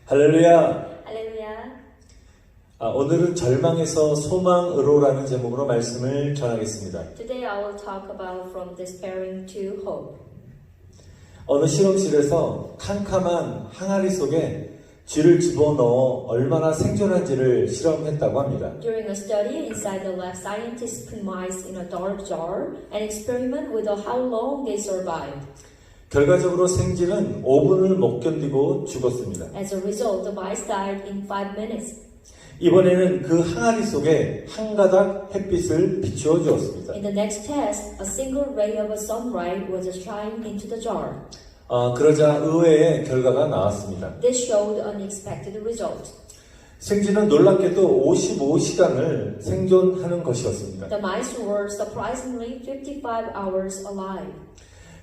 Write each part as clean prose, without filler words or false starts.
할렐루야. 할렐루야. 오늘은 절망에서 소망으로라는 제목으로 말씀을 전하겠습니다. Today I will talk about from despairing to hope. 어느 실험실에서 캄캄한 항아리 속에 쥐를 집어넣어 얼마나 생존한지를 실험했다고 합니다. During a study inside the lab, scientists put mice in a dark jar and experiment with how long they survived. 결과적으로 생쥐는 5분을 못 견디고 죽었습니다. As a result, the mice died in 5 minutes. 이번에는 그 항아리 속에 한 가닥 햇빛을 비추어 주었습니다. In the next test, a single ray of sunlight was shined into the jar. 그러자 의외의 결과가 나왔습니다. This showed unexpected result. 생쥐는 놀랍게도 55시간을 생존하는 것이었습니다. The mice were surprisingly 55 hours alive.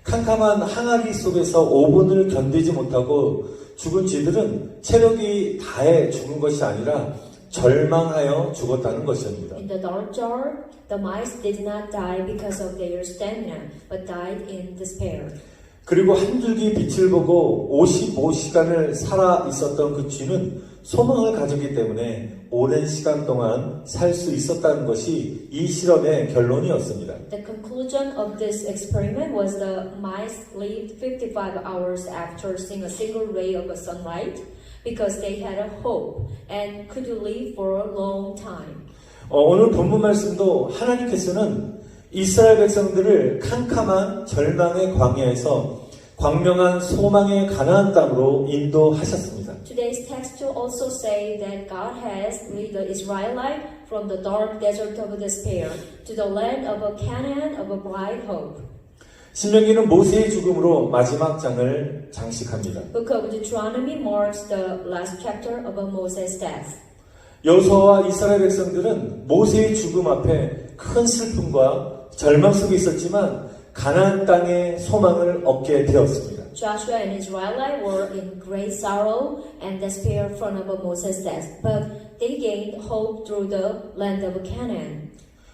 캄캄한 항아리 속에서 5분을 견디지 못하고 죽은 쥐들은 체력이 다해 죽은 것이 아니라 절망하여 죽었다는 것입니다. In the dark jar, the mice did not die because of their stamina, but died in despair. 그리고 한 줄기 빛을 보고 55시간을 살아 있었던 그 쥐는 소망을 가졌기 때문에 오랜 시간 동안 살 수 있었다는 것이 이 실험의 결론이었습니다. The conclusion of this experiment was the mice lived 55 hours after seeing a single ray of sunlight because they had a hope and could live for a long time. 오늘 본문 말씀도 하나님께서는 이스라엘 백성들을 캄캄한 절망의 광야에서 광명한 소망의 가나안 땅으로 인도하셨습니다. Today's text will also say that God has led the Israelites from the dark desert of despair to the land of a Canaan of a bright hope. 신명기는 모세의 죽음으로 마지막 장을 장식합니다. Book of Deuteronomy marks the last chapter of Moses' death. 여호수아와 이스라엘 백성들은 모세의 죽음 앞에 큰 슬픔과 절망 속에 있었지만 가나안 땅의 소망을 얻게 되었습니다. Joshua and Israelites were in great sorrow and despair from Moses' death, but they gained hope through the land of Canaan.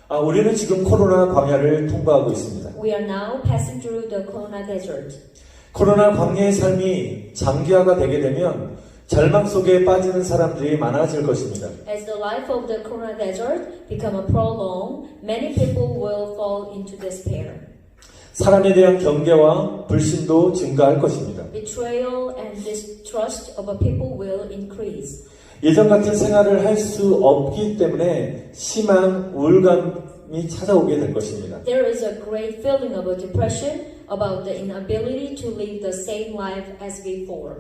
우리는 지금 코로나 광야를 통과하고 있습니다. We are now passing through the Corona desert. 코로나 광야의 삶이 장기화가 되게 되면 절망 속에 빠지는 사람들이 많아질 것입니다. As the life of the Corona desert become a prolonged, many people will fall into despair. 사람에 대한 경계와 불신도 증가할 것입니다. Betrayal and distrust of a people will increase. 예전 같은 생활을 할 수 없기 때문에 심한 우울감이 찾아오게 될 것입니다. There is a great feeling of a depression about the inability to live the same life as before.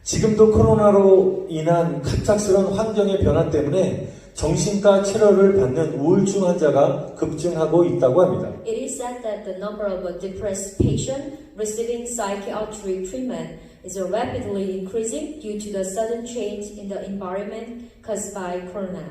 지금도 코로나로 인한 갑작스러운 환경의 변화 때문에 정신과 치료를 받는 우울증 환자가 급증하고 있다고 합니다. It is said that the number of depressed patients receiving psychiatric treatment is rapidly increasing due to the sudden change in the environment caused by corona.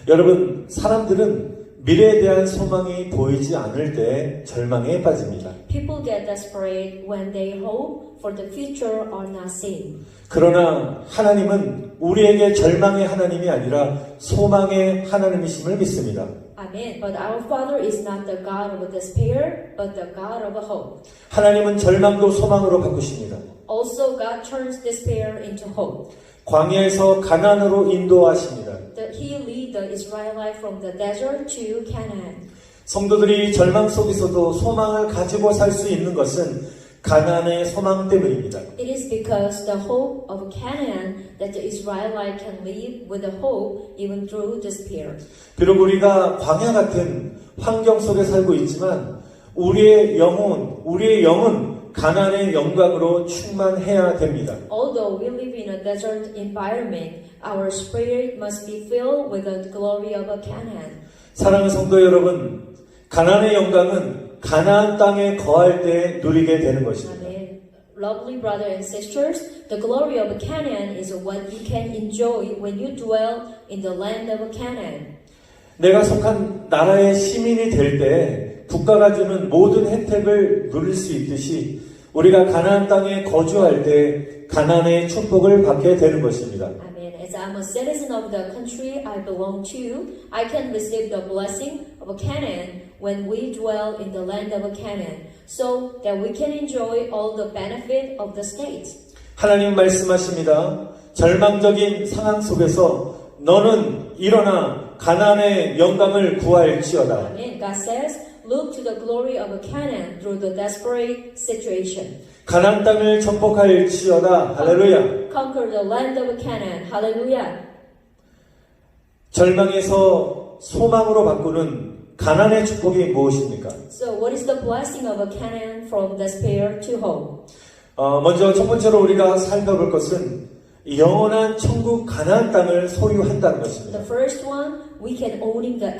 여러분, 사람들은 미래에 대한 소망이 보이지 않을 때 절망에 빠집니다. People get desperate when they hope for the future are not seen. 그러나 하나님은 우리에게 절망의 하나님이 아니라 소망의 하나님이심을 믿습니다. Amen. But our Father is not the God of despair, but the God of hope. 하나님은 절망도 소망으로 바꾸십니다. Also, God turns despair into hope. 광야에서 가나안으로 인도하십니다. He lead the Israelites from the desert to Canaan. 성도들이 절망 속에서도 소망을 가지고 살 수 있는 것은 가나안의 소망 때문입니다. It is because the hope of Canaan that the Israelites can live with a hope even through despair. 비록 우리가 광야 같은 환경 속에 살고 있지만 우리의 영은 가나안의 영광으로 충만해야 됩니다. Although we live in a desert environment, our spirit must be filled with the glory of Canaan. 사랑하는 성도 여러분, 가나안의 영광은 가나안 땅에 거할 때 누리게 되는 것입니다. Amen. Lovely brothers and sisters, the glory of Canaan is what you can enjoy when you dwell in the land of Canaan. 내가 속한 나라의 시민이 될 때 국가가 주는 모든 혜택을 누릴 수 있듯이 우리가 가나안 땅에 거주할 때 가나안의 축복을 받게 되는 것입니다. Amen. As I'm a citizen of the country I belong to, I can receive the blessing of Canaan when we dwell in the land of Canaan, so that we can enjoy all the benefit of the state. 하나님 말씀하십니다. 절망적인 상황 속에서 너는 일어나 가나안의 영광을 구할지어다. Amen. God says, look to the glory of Canaan through the desperate situation. 가나안 땅을 정복할지어다. 할렐루야. Conquer the land of Canaan. Hallelujah. 절망에서 소망으로 바꾸는 가나안의 축복이 무엇입니까? So what is the blessing of Canaan from despair to hope? 먼저 첫 번째로 우리가 살펴볼 것은 영원한 천국 가나안 땅을 소유한다는 것입니다. The first one, we can own the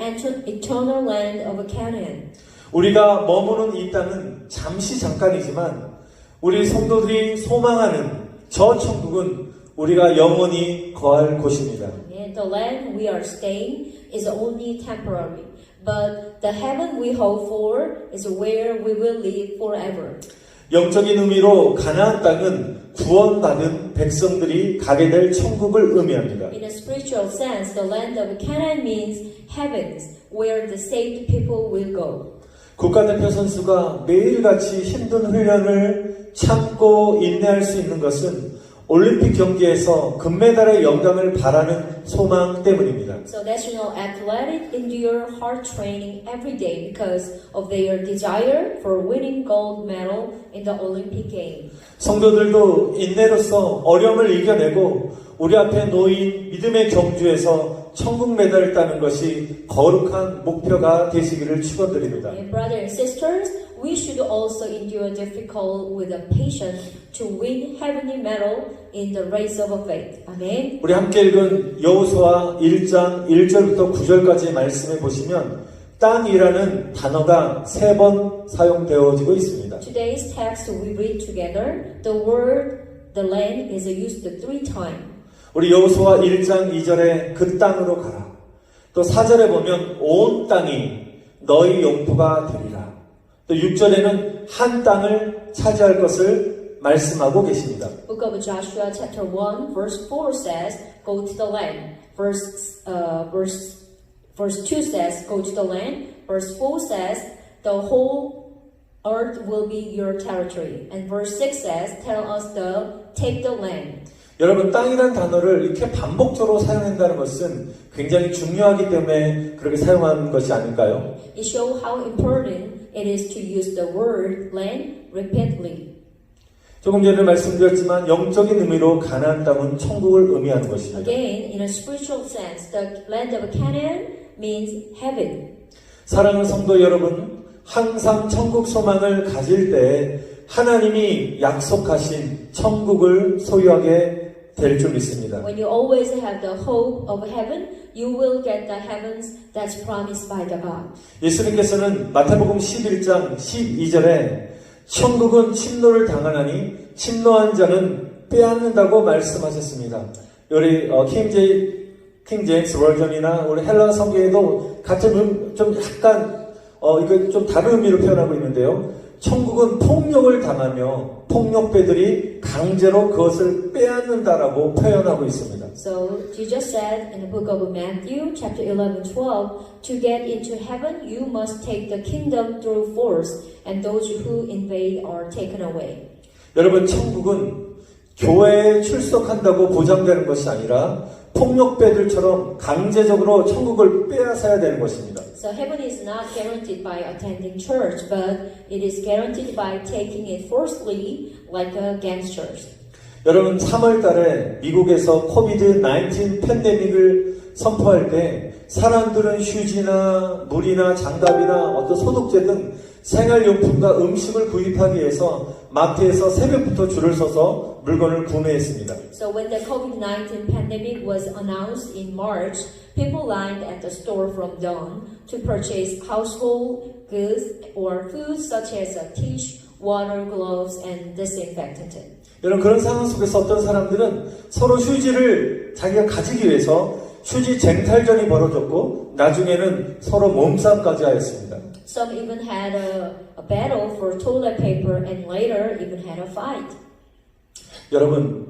eternal land of Canaan. 우리가 머무는 이 땅은 잠시 잠깐이지만 우리 성도들이 소망하는 저 천국은 우리가 영원히 거할 곳입니다. And the land we are staying is only temporary, but the heaven we hope for is where we will live forever. 영적인 의미로 가나안 땅은 구원받은 백성들이 가게 될 천국을 의미합니다. In a spiritual sense, the land of Canaan means heavens, where the saved people will go. 국가대표 선수가 매일같이 힘든 훈련을 참고 인내할 수 있는 것은 올림픽 경기에서 금메달의 영광을 바라는 소망 때문입니다. So national athletes endure hard training every day because of their desire for winning gold medal in the Olympic game. 성도들도 인내로서 어려움을 이겨내고 우리 앞에 놓인 믿음의 경주에서 천국 메달을 따는 것이 거룩한 목표가 되시기를 축원드립니다. And brothers and sisters, we should also endure difficult with a patience to win heavenly medal in the race of faith. Amen. 우리 함께 읽은 여호수아 1장 1절부터 9절까지 말씀해 보시면 땅이라는 단어가 3번 사용되어지고 있습니다. Today's text we read together. The word the land is used 3 times. 우리 여호수아 1장 2절에 그 땅으로 가라. 또 4절에 보면 온 땅이 너희 용토가 되리라. 또 6절에는 한 땅을 차지할 것을 말씀하고 계십니다. Book of Joshua chapter 1 verse 4 says, go to the land. Verse 2 says, go to the land. Verse 4 says, the whole earth will be your territory. And verse 6 says, tell us to take the land. 여러분, 땅이라는 단어를 이렇게 반복적으로 사용한다는 것은 굉장히 중요하기 때문에 그렇게 사용하는 것이 아닐까요? It shows how important it is to use the word land repeatedly. 조금 전에 말씀드렸지만 영적인 의미로 가나안 땅은 천국을 의미하는 것입니다. Again, in a spiritual sense, the land of Canaan means heaven. 사랑하는 성도 여러분, 항상 천국 소망을 가질 때 하나님이 약속하신 천국을 소유하게 될 줄 믿습니다. When you always have the hope of heaven, you will get the heavens that's promised by the God. 예수님께서는 마태복음 11장 12절에 천국은 침노를 당하나니 침노한 자는 빼앗는다고 말씀하셨습니다. 우리 킹 제임스 버전이나 우리 헬라 성경에도 같은 좀 약간 이거 좀 다른 의미로 표현하고 있는데요. 천국은 폭력을 당하며 폭력배들이 강제로 그것을 빼앗는다라고 표현하고 있습니다. So Jesus said in the book of Matthew, chapter 11, 12, to get into heaven, you must take the kingdom through force, and those who invade are taken away. 여러분, 천국은 교회에 출석한다고 보장되는 것이 아니라 폭력배들처럼 강제적으로 천국을 빼앗아야 되는 것입니다. So heaven is not guaranteed by attending church, but it is guaranteed by taking it forcefully like gangsters. 여러분, 3월 달에 미국에서 코비드-19 팬데믹을 선포할 때 사람들은 휴지나 물이나 장갑이나 어떤 소독제 등 생활용품과 음식을 구입하기 위해서 마트에서 새벽부터 줄을 서서 물건을 구매했습니다. So when the COVID-19 pandemic was announced in March, people lined at the store from dawn to purchase household goods or food such as tissue, water, gloves, and disinfectant. 여러분, 그런 상황 속에서 어떤 사람들은 서로 휴지를 자기가 가지기 위해서 휴지 쟁탈전이 벌어졌고 나중에는 서로 몸싸움까지 하였습니다. Some even had a battle for toilet paper and later even had a fight. 여러분,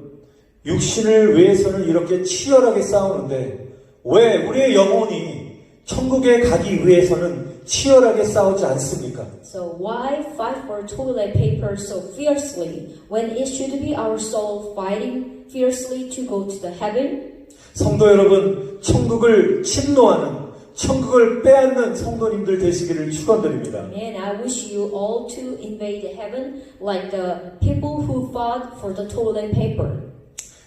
육신을 위해서는 이렇게 치열하게 싸우는데 왜 우리의 영혼이 천국에 가기 위해서는 치열하게 싸우지 않습니까? So why fight for toilet paper so fiercely when it should be our soul fighting fiercely to go to the heaven? 성도 여러분, 천국을 침노하는, 천국을 빼앗는 성도님들 되시기를 축원드립니다. And I wish you all to invade heaven like the people who fought for the toilet paper.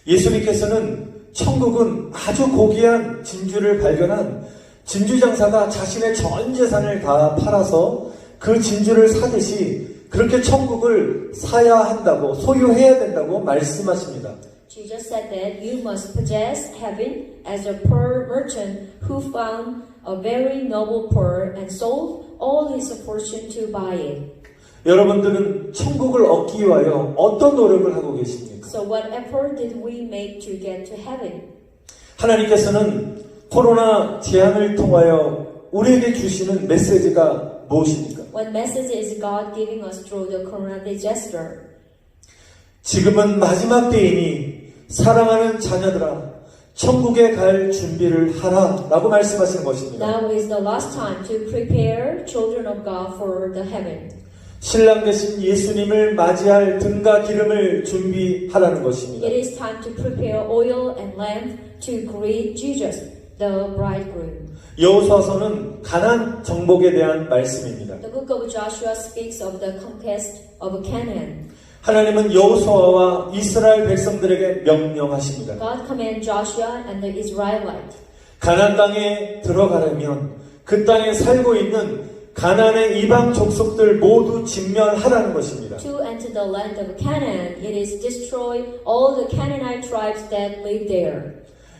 예수님께서는 천국은 아주 고귀한 진주를 발견한 진주장사가 자신의 전 재산을 다 팔아서 그 진주를 사듯이 그렇게 천국을 사야 한다고, 소유해야 된다고 말씀하십니다. Jesus said that you must possess heaven as a pearl merchant who found a very noble pearl and sold all his fortune to buy it. 여러분들은 천국을 얻기 위하여 어떤 노력을 하고 계십니까? So what effort did we make to get to heaven? 하나님께서는 코로나 재앙을 통하여 우리에게 주시는 메시지가 무엇입니까? What message is God giving us through the corona disaster? 지금은 마지막 때이니 사랑하는 자녀들아 천국에 갈 준비를 하라 라고 말씀하시는 것입니다. Now is the last time to prepare children of God for the heaven. 신랑 되신 예수님을 맞이할 등과 기름을 준비하라는 것입니다. It is time to prepare oil and lamp to greet Jesus, the bridegroom. 여호수아서는 가나안 정복에 대한 말씀입니다. The book of Joshua speaks of the conquest of Canaan. 하나님은 여호수아와 이스라엘 백성들에게 명령하십니다. God commanded Joshua and the Israelites 가나안 땅에 들어가려면 그 땅에 살고 있는 가나안의 이방 족속들 모두 진멸하라는 것입니다. to enter the land of Canaan. It is destroy all the Canaanite tribes that live there.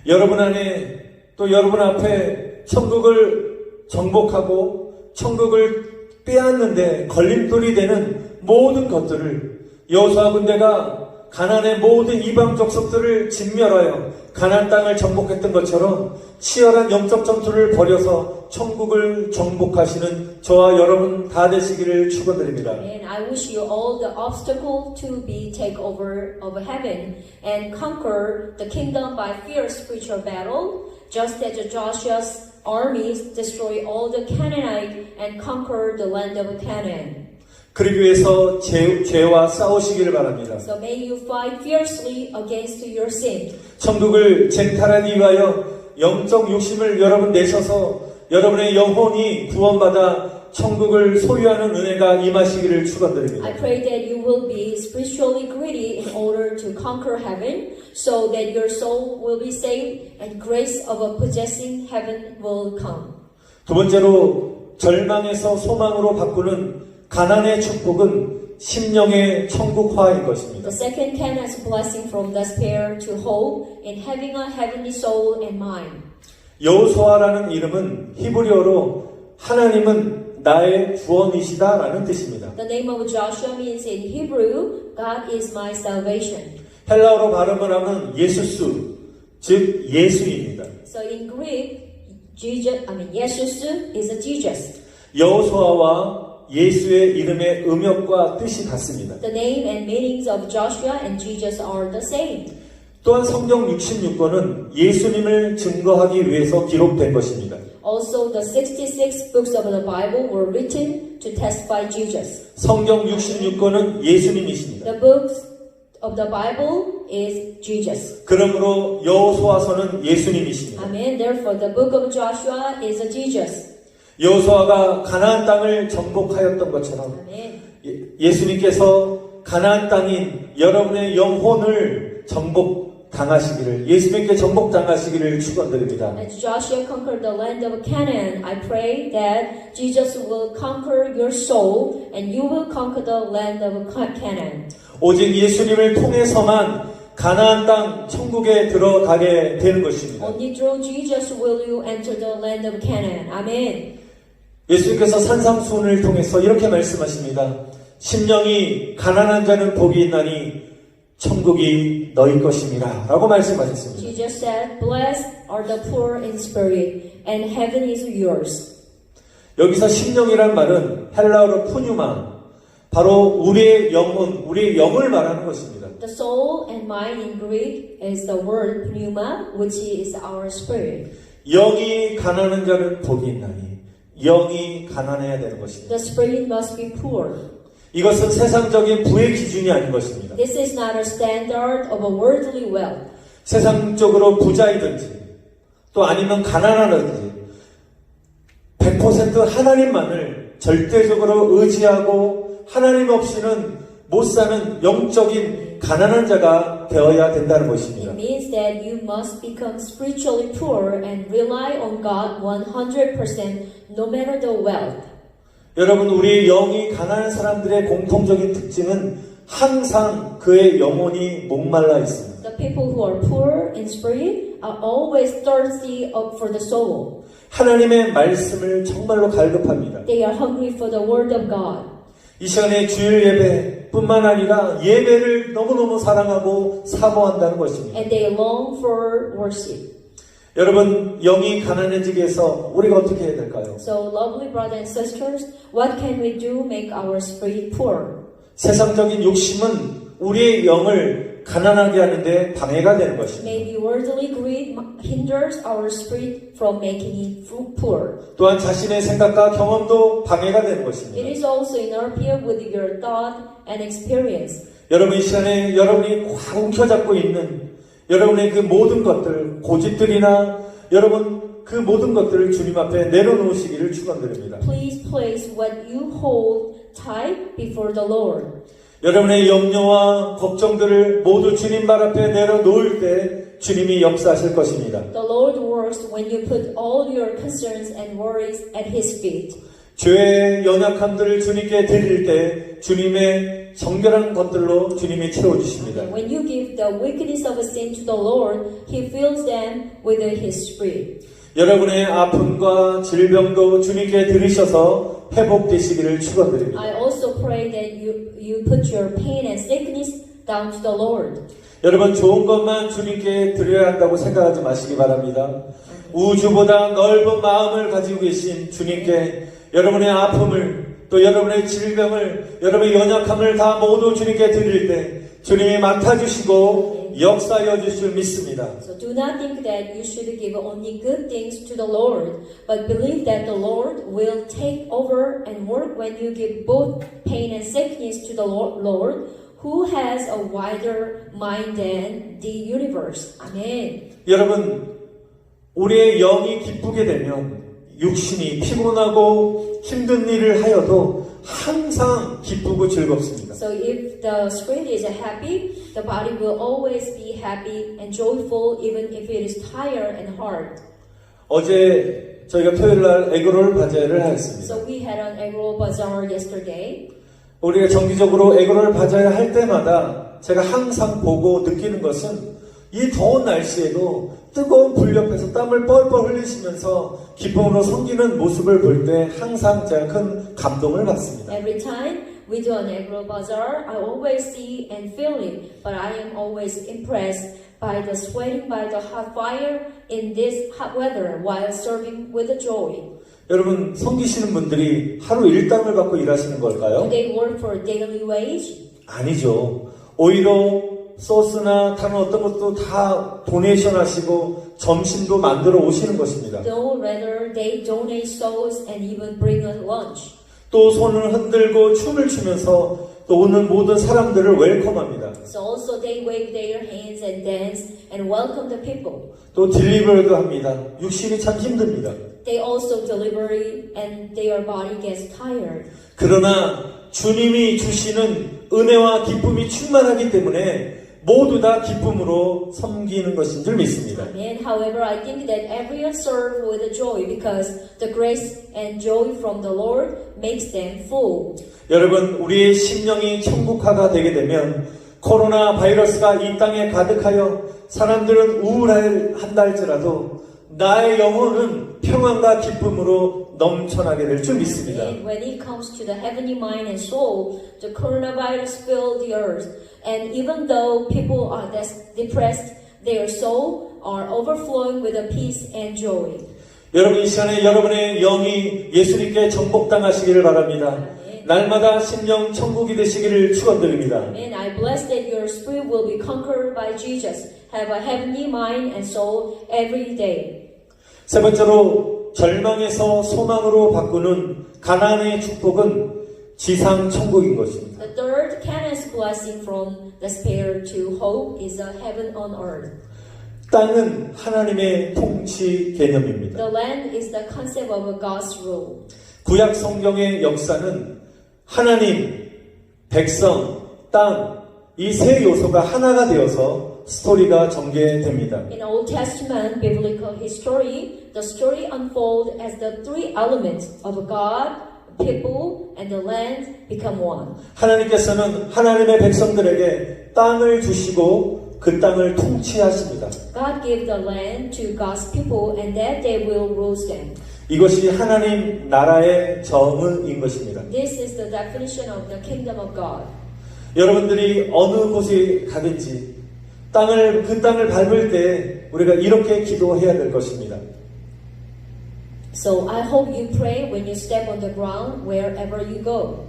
여러분 안에 또 여러분 앞에 천국을 정복하고 천국을 빼앗는데 걸림돌이 되는 모든 것들을 여호수아 군대가 가나안의 모든 이방 족속들을 진멸하여 가나안 땅을 정복했던 것처럼 치열한 영적 전투를 벌여서 천국을 정복하시는 저와 여러분 다 되시기를 축원드립니다. And I wish you all the obstacle to be take over of heaven and conquer the kingdom by fierce spiritual battle, just as Joshua's armies destroy all the Canaanite and conquer the land of Canaan. 그러기 위해서 죄와 싸우시기를 바랍니다. So may you fight fiercely against your sin. 천국을 쟁탈하기 위하여 영적 욕심을 여러분 내셔서 여러분의 영혼이 구원받아 천국을 소유하는 은혜가 임하시기를 축원드립니다. I pray that you will be spiritually greedy in order to conquer heaven, so that your soul will be saved and grace of possessing heaven will come. 두 번째로 절망에서 소망으로 바꾸는 가난의 축복은 심령의 천국화인 것입니다. The second Canaan's blessing from despair to hope in having a heavenly soul and mind. 여호수아라는 이름은 히브리어로 하나님은 나의 구원이시다라는 뜻입니다. The name of Joshua means in Hebrew, God is my salvation. 헬라어로 발음을 하면 예수스, 즉 예수입니다. So in Greek, Jesus is a Jesus. 여호수아와 예수의 이름의 음역과 뜻이 같습니다. The name and meanings of Joshua and Jesus are the same. 또한 성경 66권은 예수님을 증거하기 위해서 기록된 것입니다. Also, the 66 books of the Bible were written to testify Jesus. 성경 66권은 예수님이십니다. The books of the Bible is Jesus. 그러므로 여호수아서는 예수님이십니다. Amen. Therefore, the book of Joshua is a Jesus. 여호수아가 가나안 땅을 정복하였던 것처럼 Amen. 예수님께서 가나안 땅인 여러분의 영혼을 정복당하시기를 예수님께 정복당하시기를 축원드립니다. As Joshua conquered the land of Canaan, I pray that Jesus will conquer your soul and you will conquer the land of Canaan. 오직 예수님을 통해서만 가나안 땅 천국에 들어가게 되는 것입니다. Only through Jesus will you enter the land of Canaan. Amen. 예수님께서 산상수훈을 통해서 이렇게 말씀하십니다. 심령이 가난한 자는 복이 있나니 천국이 너희 것임이라 라고 말씀하셨습니다. Jesus said, blessed are the poor in spirit, and heaven is yours. 여기서 심령이란 말은 헬라어로 푸뉴마, 바로 우리의 영혼, 우리의 영을 말하는 것입니다. The soul and mind in Greek is the word pneuma, which is our spirit. 영이 가난한 자는 복이 있나니 영이 가난해야 되는 것입니다. The spirit must be poor. 이것은 세상적인 부의 기준이 아닌 것입니다. This is not a standard of a worldly wealth. 세상적으로 부자이든지 또 아니면 가난하든지 100% 하나님만을 절대적으로 의지하고 하나님 없이는 못 사는 영적인 가난한 자가 되어야 된다는 It 것입니다. means that you must become spiritually poor and rely on God 100% no matter the wealth. 여러분, 우리 영이 가난한 사람들의 공통적인 특징은 항상 그의 영혼이 목말라 있습니다. The people who are poor in spirit are always thirsty for the soul. 하나님의 말씀을 정말로 갈급합니다. They are hungry for the word of God. 이 시간에 주일 예배뿐만 아니라 예배를 너무너무 사랑하고 사모한다는 것입니다. And they long for worship. 여러분, 영이 가난해지기 위해서 우리가 어떻게 해야 될까요? So, lovely brothers and sisters, what can we do make our spirit poor? 세상적인 욕심은 우리의 영을 가난하게 하는데 방해가 되는 것입니다. Maybe worldly greed hinders our spirit from making it poor. 또한 자신의 생각과 경험도 방해가 되는 It 것입니다. is also interfere with your thought and experience. 여러분, 이 시간에 여러분이 꽉 움켜잡고 있는 여러분의 그 모든 것들, 고집들이나 여러분 그 모든 것들을 주님 앞에 내려놓으시기를 축원드립니다. Please place what you hold tight before the Lord. 여러분의 염려와 걱정들을 모두 주님 발 앞에 내려놓을 때 주님이 역사하실 것입니다. The Lord works when you put all your concerns and worries at His feet. 죄의 연약함들을 주님께 드릴 때 주님의 정결한 것들로 주님이 채워주십니다. When you give the wickedness of a sin to the Lord, He fills them with His Spirit. 여러분의 아픔과 질병도 주님께 드리셔서 회복되시기를 축원드립니다. I also pray that you put your pain and sickness down to the Lord. 여러분, 좋은 것만 주님께 드려야 한다고 생각하지 마시기 바랍니다. 우주보다 넓은 마음을 가지고 계신 주님께 여러분의 아픔을 또 여러분의 질병을 여러분의 연약함을 다 모두 주님께 드릴 때 주님이 맡아주시고 역사하여 주실 줄 믿습니다. So do not think that you should give only good things to the Lord, but believe that the Lord will take over and work when you give both pain and sickness to the Lord, who has a wider mind than the universe. 아멘. 여러분, 우리의 영이 기쁘게 되면 육신이 피곤하고 힘든 일을 하여도 항상 기쁘고 즐겁습니다. So if the spirit is happy, the body will always be happy and joyful even if it is tired and hard. 어제 저희가 토요일 날 에그롤 바자회를 하였습니다. So we had an egg bazaar yesterday. 우리가 정기적으로 에그롤 바자회 할 때마다 제가 항상 보고 느끼는 것은 이 더운 날씨에도 뜨거운 불 옆에서 땀을 뻘뻘 흘리시면서 기쁨으로 섬기는 모습을 볼 때 항상 제가 큰 감동을 받습니다. Every time we do an egg bazaar, I always see and feel it, but I am always impressed by the sweating by the hot fire in this hot weather while serving with joy. 여러분, 섬기시는 분들이 하루 일당을 받고 일하시는 Do 걸까요? they work for daily wage? 아니죠. 오히려 소스나 다른 어떤 것도 다 도네이션 하시고 점심도 만들어 오시는 것입니다. No, rather they donate souls and even bring us lunch. 또 손을 흔들고 춤을 추면서 또 오는 모든 사람들을 웰컴합니다. So also they wave their hands and dance and welcome the people. 또 딜리버도 합니다. 육신이 참 힘듭니다. They also deliver it and their body gets tired. 그러나 주님이 주시는 은혜와 기쁨이 충만하기 때문에 모두 다 기쁨으로 섬기는 것인 줄 믿습니다. Amen. However, I think that everyone serve with joy because the grace and joy from the Lord makes them full. 여러분, 우리의 심령이 천국화가 되게 되면 코로나 바이러스가 이 땅에 가득하여 사람들은 우울한다 할지라도 나의 영혼은 평안과 기쁨으로 넘쳐나게 될 줄 믿습니다. And when it comes to the heavenly mind and soul, the coronavirus filled the earth. And even though people are depressed, their soul are overflowing with a peace and joy. 여러분, 이 시간에 여러분의 영이 예수님께 정복당하시기를 바랍니다. 날마다 심령 천국이 되시기를 축원드립니다. And I bless that your spirit will be conquered by Jesus. Have a heavenly mind and soul every day. 세 번째로 절망에서 소망으로 바꾸는 가나안의 축복은 지상 천국인 것입니다. The third Canaan's blessing from despair to hope is a heaven on earth. 땅은 하나님의 통치 개념입니다. The land is the concept of God's rule. 구약 성경의 역사는 하나님, 백성, 땅, 이 세 요소가 하나가 되어서 스토리가 전개됩니다. In Old Testament biblical history, the story unfolds as the three elements of God, people, and the land become one. 하나님께서는 하나님의 백성들에게 땅을 주시고 그 땅을 통치하십니다. God gave the land to God's people and that they will rule them. 이것이 하나님 나라의 정의인 것입니다. This is the definition of the kingdom of God. 여러분들이 어느 곳에 가든지 그 땅을 밟을 때 우리가 이렇게 기도해야 될 것입니다. So I hope you pray when you step on the ground wherever you go.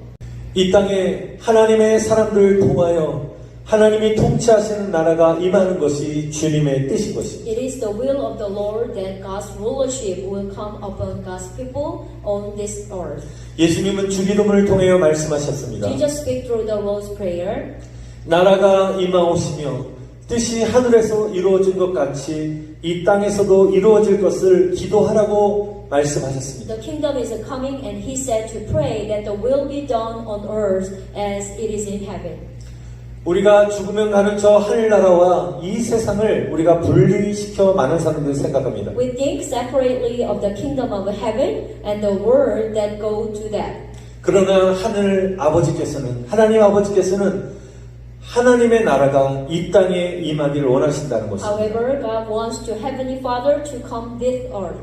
이 땅에 하나님의 사람들을 통하여 하나님이 통치하시는 나라가 임하는 것이 주님의 뜻인 것입니다. It is the will of the Lord that God's rulership will come upon God's people on this earth. 예수님은 주기도문을 통하여 말씀하셨습니다. Jesus speak through the Lord's Prayer. 나라가 임하오시며 뜻이 하늘에서 이루어진 것 같이 이 땅에서도 이루어질 것을 기도하라고 말씀하셨습니다. The kingdom is coming and he said to pray that the will be done on earth as it is in heaven. 우리가 죽으면 가는 저 하늘나라와 이 세상을 우리가 분리시켜 많은 사람들이 생각합니다. We think separately of the kingdom of heaven and the world that go to that. 그러나 하나님 아버지께서는 하나님의 나라가 이 땅에 임하기를 원하신다는 것입니다. However, God wants to Heavenly Father to come this earth.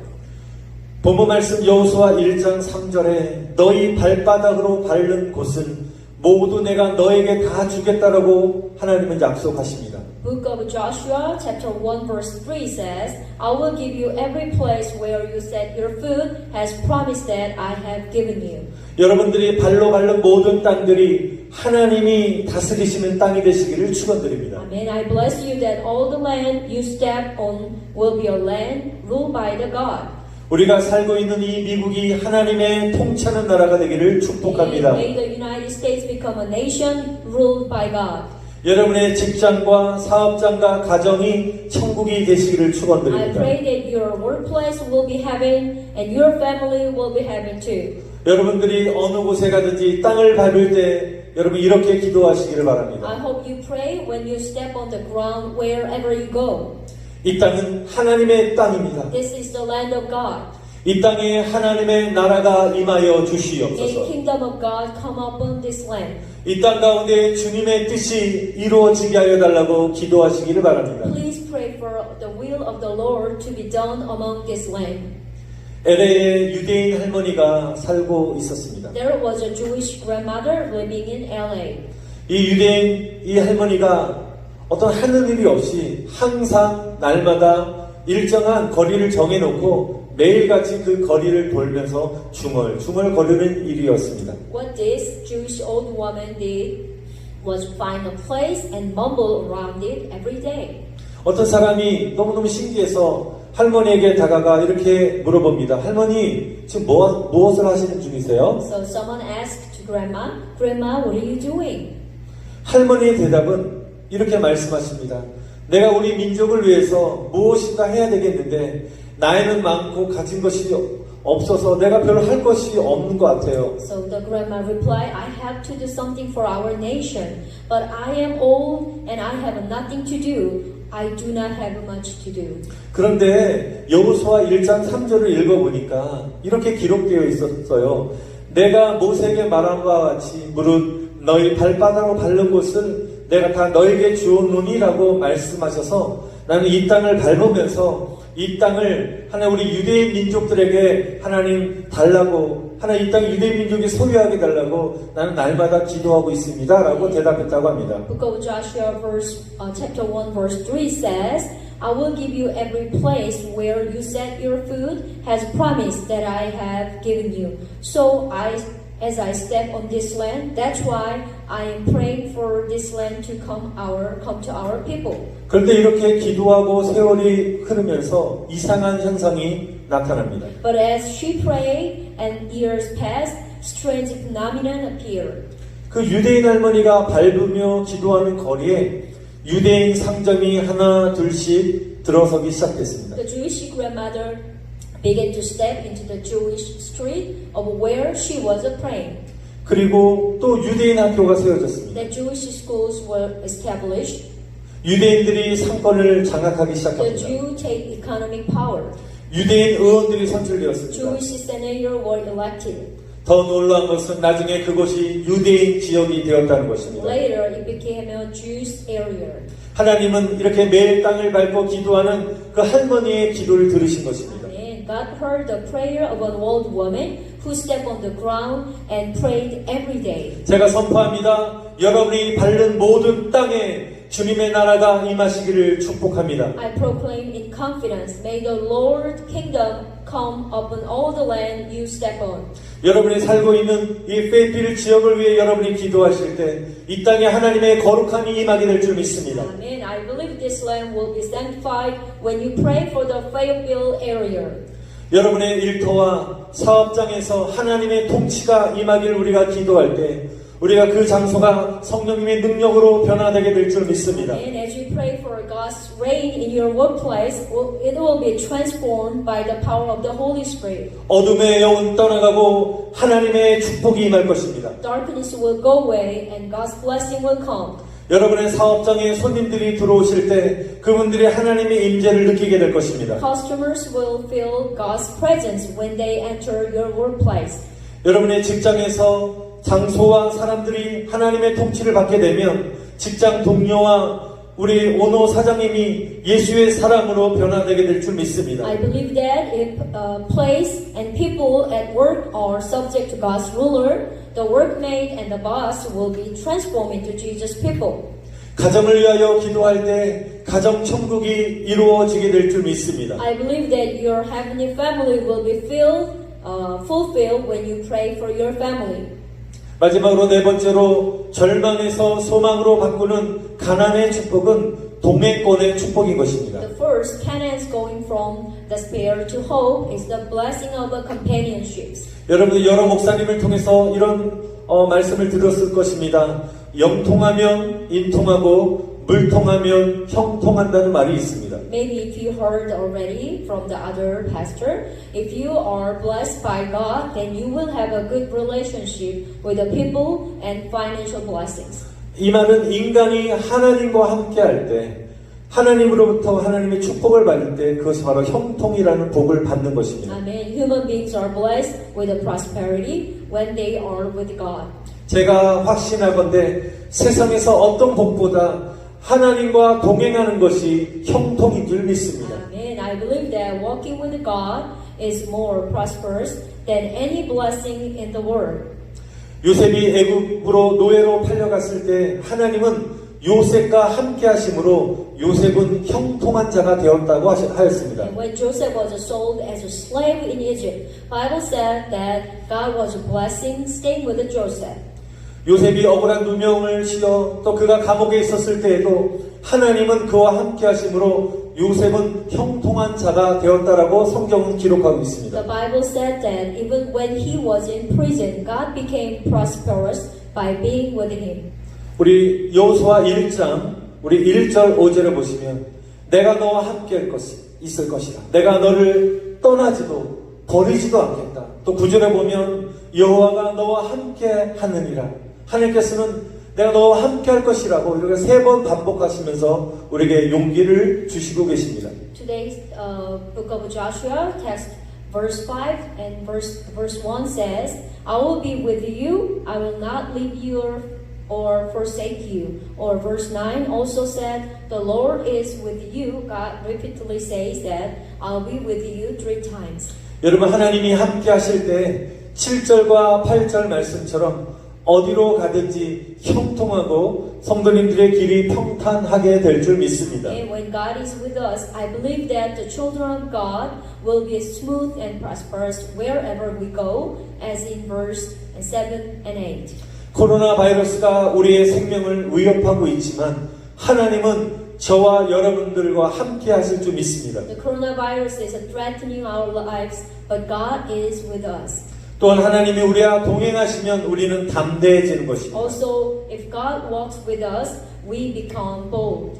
본문 말씀 여호수아 1장 3절에 너희 발바닥으로 밟는 곳은 모두 내가 너에게 다 주겠다라고 하나님은 약속하십니다. Book of Joshua chapter 1 verse 3 says, I will give you every place where you set your foot has promised that I have given you. 여러분들이 발로 밟는 모든 땅들이 하나님이 다스리시는 땅이 되시기를 축원드립니다. Amen. I bless you that all the land you step on will be a land ruled by the God. 우리가 살고 있는 이 미국이 하나님의 통치하는 나라가 되기를 축복합니다. May the United States become a nation ruled by God. 여러분의 직장과 사업장과 가정이 천국이 되시기를 I 축원드립니다. pray that your workplace will be heaven and your family will be heaven too. 여러분들이 어느 곳에 가든지 땅을 밟을 때 여러분 이렇게 기도하시기를 I 바랍니다. hope you pray when you step on the ground wherever you go. 이 땅은 하나님의 땅입니다. This is the land of God. 이 땅에 하나님의 나라가 임하여 May 주시옵소서. kingdom of God come upon this land. 이 땅 가운데 주님의 뜻이 이루어지게 하여 달라고 기도하시기를 바랍니다. Please pray for the will of the Lord to be done among this land. LA에 유대인 할머니가 살고 있었습니다. There was a Jewish grandmother living in LA. 이 유대인 이 할머니가 어떤 하는 일이 없이 항상 날마다 일정한 거리를 정해놓고 매일같이 그 거리를 돌면서 중얼 거리는 일이었습니다. What this Jewish old woman did was find a place and mumble around it every day. 어떤 사람이 너무너무 신기해서 할머니에게 다가가 이렇게 물어봅니다. 할머니 지금 무엇을 하시는 중이세요? So someone asked to Grandma, Grandma, what are you doing? 할머니의 대답은 이렇게 말씀하십니다. 내가 우리 민족을 위해서 무엇인가 해야 되겠는데 나이는 많고 가진 것이 없어서 내가 별로 할 것이 없는 것 같아요. So the grandma replied, I have to do something for our nation, but I am old and I have nothing to do. I do not have much to do. 그런데 여호수아 1장 3절을 읽어보니까 이렇게 기록되어 있었어요. 내가 모세에게 말한 바와 같이 무릇 너희 발바닥으로 밟는 곳을 내가 다 너에게 주었노니라고 말씀하셔서 나는 이 땅을 밟으면서 이 땅을 하나님 우리 유대인 민족들에게 하나님 달라고 하나님 이 땅 유대인 민족이 소유하게 달라고 나는 날마다 기도하고 있습니다 라고 대답했다고 합니다. Book of Joshua chapter 1 verse 3 says, I will give you every place where you set your foot has promised that I have given you. So as I step on this land, that's why I am praying for this land to come to our people. 그런데 이렇게 기도하고 세월이 흐르면서 이상한 현상이 나타납니다. But as she prayed and years passed, strange phenomenon appeared. 그 유대인 할머니가 밟으며 기도하는 거리에 유대인 상점이 하나 둘씩 들어서기 시작했습니다. The Jewish grandmother began to step into the Jewish street of where she was praying. 그리고 또 유대인 학교가 세워졌습니다. The Jewish schools were established. 유대인들이 상권을 장악하기 The 시작합니다. Jew take economic power. 유대인 의원들이 선출되었습니다. Jewish senators were elected. 더 놀라운 것은 나중에 그곳이 유대인 지역이 되었다는 것입니다. Later, it became a Jewish area. 하나님은 이렇게 매일 땅을 밟고 기도하는 그 할머니의 기도를 들으신 것입니다. Amen. God heard the prayer of an old woman who stepped on the ground and prayed every day. 제가 선포합니다. 여러분이 밟는 모든 땅에 주님의 나라가 임하시기를 축복합니다. I proclaim in confidence, may the Lord kingdom come upon all the land you step on. 여러분이 살고 있는 이 페이필 지역을 위해 여러분이 기도하실 때 이 땅에 하나님의 거룩함이 임하게 될 줄 믿습니다. Amen. I believe this land will be sanctified when you pray for the Fayetteville area. 여러분의 일터와 사업장에서 하나님의 통치가 임하기를 우리가 기도할 때 우리가 그 장소가 성령님의 능력으로 변화되게 될 줄 믿습니다. And as you pray for God's reign in your workplace, it will be transformed by the power of the Holy Spirit. 어둠의 영은 떠나가고 하나님의 축복이 임할 것입니다. Darkness will go away and God's blessing will come. 여러분의 사업장에 손님들이 들어오실 때 그분들이 하나님의 임재를 느끼게 될 것입니다. Customers will feel God's presence when they enter your workplace. 여러분의 직장에서 장소와 사람들이 하나님의 통치를 받게 되면 직장 동료와 우리 오노 사장님이 예수의 사랑으로 변화되게 될 줄 믿습니다. I believe that if place and people at work are subject to God's ruler, the workmate and the boss will be transformed into Jesus people. 가정을 위하여 기도할 때 가정 천국이 이루어지게 될 줄 믿습니다. I believe that your heavenly family will be fulfilled when you pray for your family. 마지막으로 네 번째로 절망에서 소망으로 바꾸는 가난의 축복은 동행권의 축복인 것입니다. The first, Canaan's going from despair to hope, is the blessing of a companionship. 여러분들 여러 목사님을 통해서 이런 말씀을 들었을 것입니다. 영통하면 인통하고 물통하면 형통한다는 말이 있습니다. Maybe if you heard already from the other pastor, if you are blessed by God, then you will have a good relationship with the people and financial blessings. 이 말은 인간이 하나님과 함께 할 때 하나님으로부터 하나님의 축복을 받을 때 그것이 바로 형통이라는 복을 받는 것입니다. Amen. Human beings are blessed with the prosperity when they are with God. 제가 확신하건대 세상에서 어떤 복보다 하나님과 동행하는 것이 형통인 줄 믿습니다. Amen. I believe that walking with God is more prosperous than any blessing in the world. 요셉이 애굽으로 노예로 팔려갔을 때 하나님은 요셉과 함께 하심으로 요셉은 형통한 자가 되었다고 하였습니다. And when Joseph was sold as a slave in Egypt, Bible said that God was blessing staying with Joseph. 요셉이 억울한 누명을 씌어 또 그가 감옥에 있었을 때에도 하나님은 그와 함께 하심으로 요셉은 형통한 자가 되었다라고 성경은 기록하고 있습니다. The Bible said that even when he was in prison, God became prosperous by being with him. 우리 여호수아 1장 우리 1절 5절을 보시면 내가 너와 함께 있을 것이다. 내가 너를 떠나지도 버리지도 않겠다. 또 9절에 보면 여호와가 너와 함께 하느니라. 하나님께서는 내가 너와 함께 할 것이라고 이렇게 3번 반복하시면서 우리에게 용기를 주시고 계십니다. Today's book of Joshua, text verse 5 and verse 1 says, I will be with you, I will not leave you or forsake you. Or verse 9 also said, the Lord is with you. God repeatedly says that I'll be with you 3 times. 여러분 하나님이 함께 하실 때 7절과 8절 말씀처럼 어디로 가든지 형통하고 성도님들의 길이 평탄하게 될 줄 믿습니다. And when God is with us, I believe that the children of God will be smooth and prosperous wherever we go, as in verse 7 and 8. 코로나 바이러스가 우리의 생명을 위협하고 있지만 하나님은 저와 여러분들과 함께 하실 줄 믿습니다. The coronavirus is threatening our lives, but God is with us. 또한 하나님이 우리와 동행하시면 우리는 담대해지는 것입니다. Also, if God walks with us, we become bold.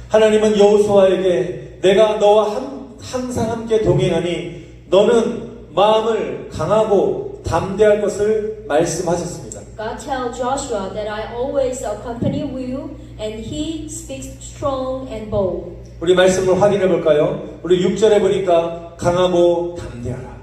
하나님은 여호수아에게 내가 너와 항상 함께 동행하니 너는 마음을 강하고 담대할 것을 말씀하셨습니다. God tells Joshua that I always accompany you, and he speaks strong and bold. 우리 말씀을 확인해 볼까요? 우리 6절에 보니까 강하고 담대하라.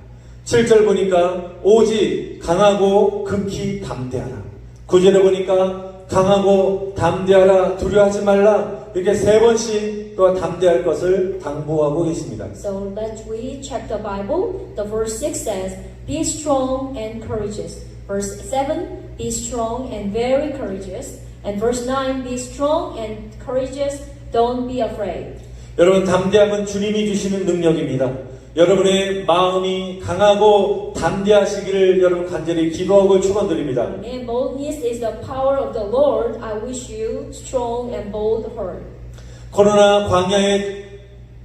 7절 보니까 오직 강하고 극히 담대하라. 9절에 보니까 강하고 담대하라, 두려워하지 말라. 이렇게 3번씩 또한 담대할 것을 당부하고 계십니다. So let's read check the Bible. The verse 6 says, "Be strong and courageous." Verse 7, "Be strong and very courageous." And verse 9, "Be strong and courageous. Don't be afraid." 여러분, 담대함은 주님이 주시는 능력입니다. 여러분의 마음이 강하고 담대하시기를 여러분 간절히 기도하고 축원드립니다. And boldness is the power of the Lord. I wish you strong and bold heart. 코로나 광야의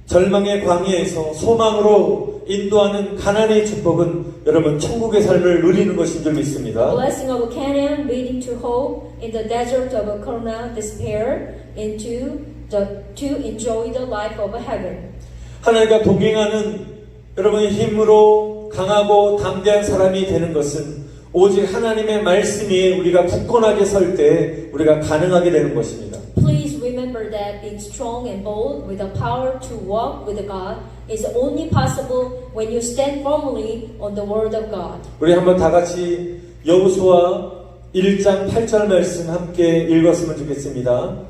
절망의 광야에서 소망으로 인도하는 가난의 축복은 여러분 천국의 삶을 누리는 것인 줄 믿습니다. Blessing of Canaan leading to hope in the desert of Corona despair to enjoy the life of heaven. 하나님과 동행하는 여러분의 힘으로 강하고 담대한 사람이 되는 것은 오직 하나님의 말씀 위에 우리가 굳건하게 설 때 우리가 가능하게 되는 것입니다. Please remember that being strong and bold with the power to walk with God is only possible when you stand firmly on the word of God. 우리 한번 다 같이 여호수아 1장 8절 말씀 함께 읽었으면 좋겠습니다.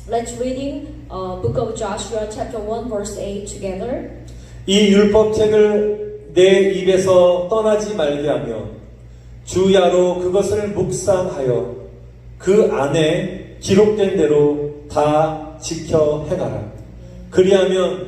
Let's reading book of Joshua chapter 1 verse 8 together. 이 율법책을 내 입에서 떠나지 말게 하며 주야로 그것을 묵상하여 그 안에 기록된 대로 다 지켜 행하라. 그리하면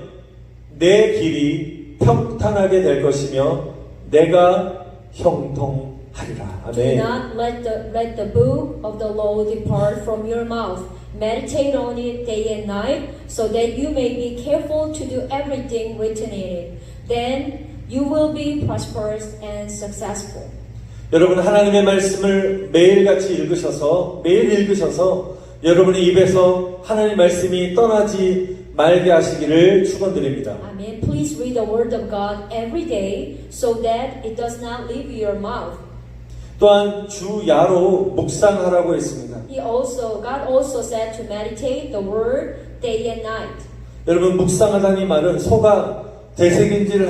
내 길이 평탄하게 될 것이며 내가 형통하리라. Do 아멘. not let the book of the law depart from your mouth. Meditate on it day and night, so that you may be careful to do everything written in it. Then you will be prosperous and successful. 여러분 하나님의 말씀을 매일같이 읽으셔서 여러분의 입에서 하나님의 말씀이 떠나지 말게 하시기를 축원드립니다. Amen. Please read the word of God every day, so that it does not leave your mouth. 또한 주야로 묵상하라고 했습니다. God also said to meditate the word day and night. 여러분 묵상하다는 이 말은 소가 대생인질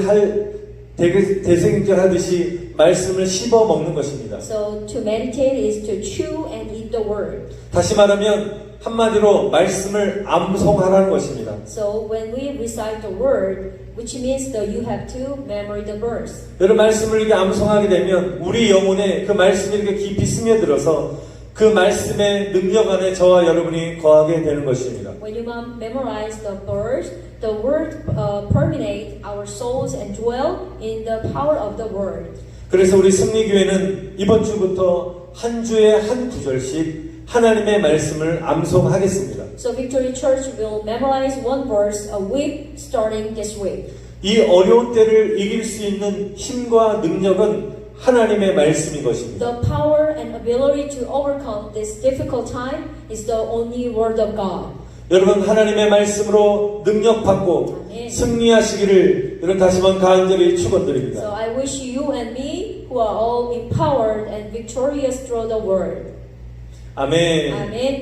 하듯이 말씀을 씹어 먹는 것입니다. So to meditate is to chew and eat the word. 다시 말하면 한마디로 말씀을 암송하라는 것입니다. So when we recite the word, which means that you have to memorize the verse. 여러분 말씀을 이렇게 암송하게 되면 우리 영혼에 그 말씀이 이렇게 깊이 스며들어서 그 말씀의 능력 안에 저와 여러분이 거하게 되는 것입니다. When you memorize the word permeate our souls and dwell in the power of the word. 그래서 우리 승리교회는 이번 주부터 한 주에 한 구절씩 하나님의 말씀을 암송하겠습니다. So Victory Church will memorize one verse a week starting this week. 이 어려운 때를 이길 수 있는 힘과 능력은 하나님의 말씀인 것입니다. The power and ability to overcome this difficult time is the only word of God. 여러분 하나님의 말씀으로 능력받고 아멘. 승리하시기를 여러분 다시 한번 간절히 So 축원드립니다. I wish you and me who are all empowered and victorious through the word. 아멘. Amen.